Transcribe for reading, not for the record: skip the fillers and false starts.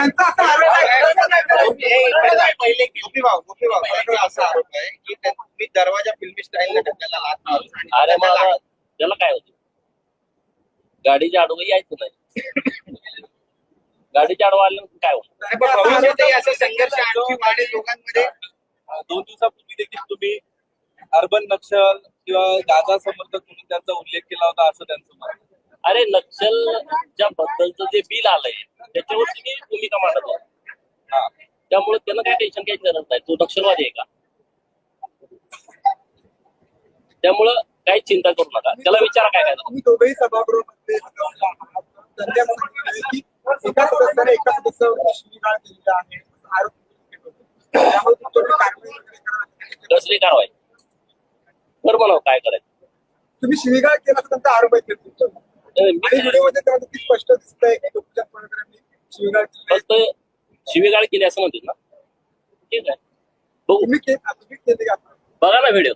त्यांचा असा आरोप आहे. पहिले गोपीबाव असा आरोप आहे की तुम्ही दरवाजा फिल्मी स्टाईल त्याला लाथ मारून अरे मग त्याला काय होतं, गाडीच्या आडवं यायचं नाही. गाडीच्या आडवं आलं काय होतं. भविष्यातही असा संघर्ष आणखी वाढेल लोकांमध्ये. 2 दिवसापूर्वी देखील तुम्ही अर्बन नक्षल किंवा गाजा समर्थक म्हणून त्यांचा उल्लेख केला होता असं त्यांचं मत. अरे नक्षलच्या बद्दलचं जे बिल आलंय त्याच्यावर तुम्ही भूमिका मांडत आहात. त्यामुळे त्यांना काही टेन्शन घ्यायची गरज नाही. तो नक्षलवादी आहे का? त्यामुळं काही चिंता करू नका, त्याला विचारा काय काय. तुम्ही दोघेही सभागृहामध्ये सदस्य आहात. त्यांनी म्हटलंय की एका सदस्याने एका सदस्यावर शिवीगाळ केलेला आहे असा आरोप केला होता. त्यामुळे तुम्ही कारवाई वगैरे करा. कसली कारवाई कर म्हणावं, काय करायचं. तुम्ही शिवीगाळ केला असं त्यांचा आरोप आहे तुमच्यावर. आणि मी व्हिडिओमध्ये तर नक्की स्पष्ट दिसतंय की गोपीचंद पडळकरांनी शिवीगाळ केली. फक्त शिवीगाळ केली असं म्हणतात ना. ठीक आहे, बघू, तुम्ही केली का? बघा ना व्हिडिओ.